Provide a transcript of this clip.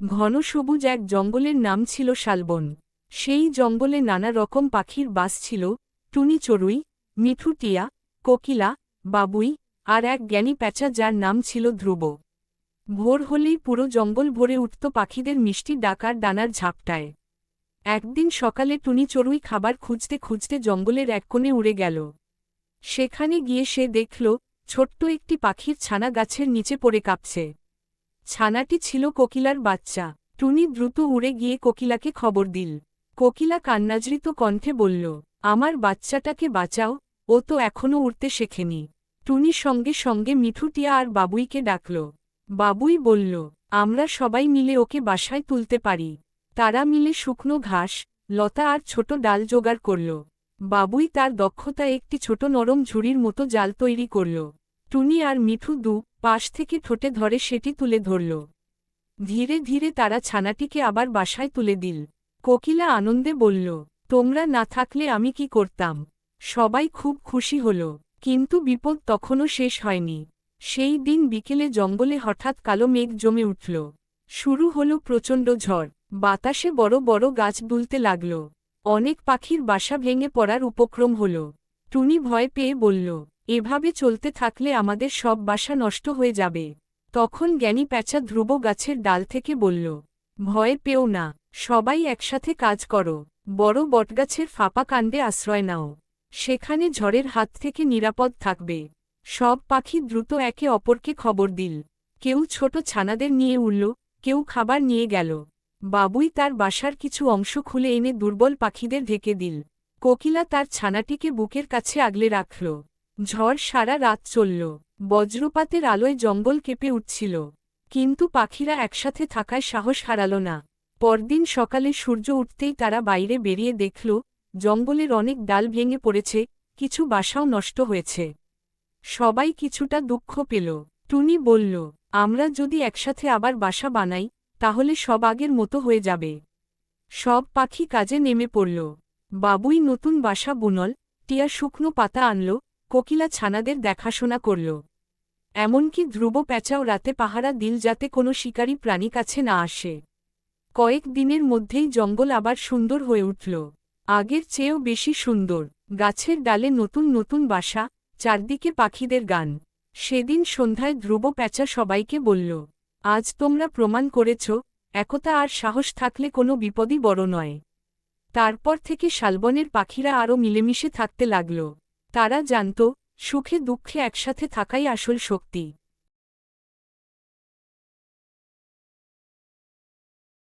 ঘন সবুজ এক জঙ্গলের নাম ছিল শালবন। সেই জঙ্গলে নানা রকম পাখির বাস ছিল, টুনি চড়ুই, মিঠু টিয়া, কোকিলা, বাবুই, আর এক জ্ঞানী প্যাঁচা যার নাম ছিল ধ্রুব। ভোর হলেই পুরো জঙ্গল ভরে উঠত পাখিদের মিষ্টি ডাক আর ডানার ঝাপটায়। একদিন সকালে টুনি চড়ুই খাবার খুঁজতে খুঁজতে জঙ্গলের এক কোণে উড়ে গেল। সেখানে গিয়ে সে দেখল ছোট্ট একটি পাখির ছানা গাছের নিচে পড়ে কাঁপছে। ছানাটি ছিল কোকিলার বাচ্চা। টুনি দ্রুত উড়ে গিয়ে কোকিলাকে খবর দিল। কোকিলা কান্নাজৃত কণ্ঠে বলল, আমার বাচ্চাটাকে বাঁচাও, ও তো এখনও উড়তে শেখেনি। টুনি সঙ্গে সঙ্গে মিঠু টিয়া আর বাবুইকে ডাকল। বাবুই বলল, আমরা সবাই মিলে ওকে বাসায় তুলতে পারি। তারা মিলে শুকনো ঘাস, লতা আর ছোট ডাল জোগাড় করল। বাবুই তার দক্ষতায় একটি ছোট নরম ঝুড়ির মতো জাল তৈরি করল। টুনি আর মিঠু পাশ থেকে ঠোঁটে ধরে সেটি তুলে ধরল। ধীরে ধীরে তারা ছানাটিকে আবার বাসায় তুলে দিল। কোকিলা আনন্দে বলল, তোমরা না থাকলে আমি কি করতাম। সবাই খুব খুশি হল। কিন্তু বিপদ তখনও শেষ হয়নি। সেই দিন বিকেলে জঙ্গলে হঠাৎ কালো মেঘ জমে উঠল। শুরু হল প্রচণ্ড ঝড়। বাতাসে বড় বড় গাছ দুলতে লাগল। অনেক পাখির বাসা ভেঙে পড়ার উপক্রম হল। টুনি ভয় পেয়ে বলল, এভাবে চলতে থাকলে আমাদের সব বাসা নষ্ট হয়ে যাবে। তখন জ্ঞানী প্যাঁচা ধ্রুব গাছের ডাল থেকে বলল, ভয় পেও না, সবাই একসাথে কাজ করো। বড় বটগাছের ফাঁপা কাণ্ডে আশ্রয় নাও। সেখানে ঝড়ের হাত থেকে নিরাপদ থাকবে। সব পাখি দ্রুত একে অপরকে খবর দিল। কেউ ছোট ছানাদের নিয়ে উড়ল, কেউ খাবার নিয়ে গেল। বাবুই তার বাসার কিছু অংশ খুলে এনে দুর্বল পাখিদের ঢেকে দিল। কোকিলা তার ছানাটিকে বুকের কাছে আগলে রাখল। ঝড় সারা রাত চলল। বজ্রপাতের আলোয় জঙ্গল কেঁপে উঠছিল। কিন্তু পাখিরা একসাথে থাকায় সাহস হারাল না। পরদিন সকালে সূর্য উঠতেই তারা বাইরে বেরিয়ে দেখল, জঙ্গলের অনেক ডাল ভেঙে পড়েছে, কিছু বাসাও নষ্ট হয়েছে। সবাই কিছুটা দুঃখ পেল। টুনি বলল, আমরা যদি একসাথে আবার বাসা বানাই, তাহলে সব আগের মতো হয়ে যাবে। সব পাখি কাজে নেমে পড়ল। বাবুই নতুন বাসা বুনল, টিয়া শুকনো পাতা আনল, কোকিলা ছানাদের দেখাশোনা করল। এমনকি ধ্রুব প্যাঁচাও রাতে পাহারা দিল যাতে কোনো শিকারী প্রাণী কাছে না আসে। কয়েক দিনের মধ্যেই জঙ্গল আবার সুন্দর হয়ে উঠল। আগের চেয়েও বেশি সুন্দর। গাছের ডালে নতুন নতুন বাসা, চারদিকে পাখিদের গান। সেদিন সন্ধ্যায় ধ্রুব প্যাঁচা সবাইকে বলল, আজ তোমরা প্রমাণ করেছ, একতা আর সাহস থাকলে কোনো বিপদই বড় নয়। তারপর থেকে শালবনের পাখিরা আরও মিলেমিশে থাকতে লাগল। তারা জানত, সুখে দুঃখে একসাথে থাকাই আসল শক্তি।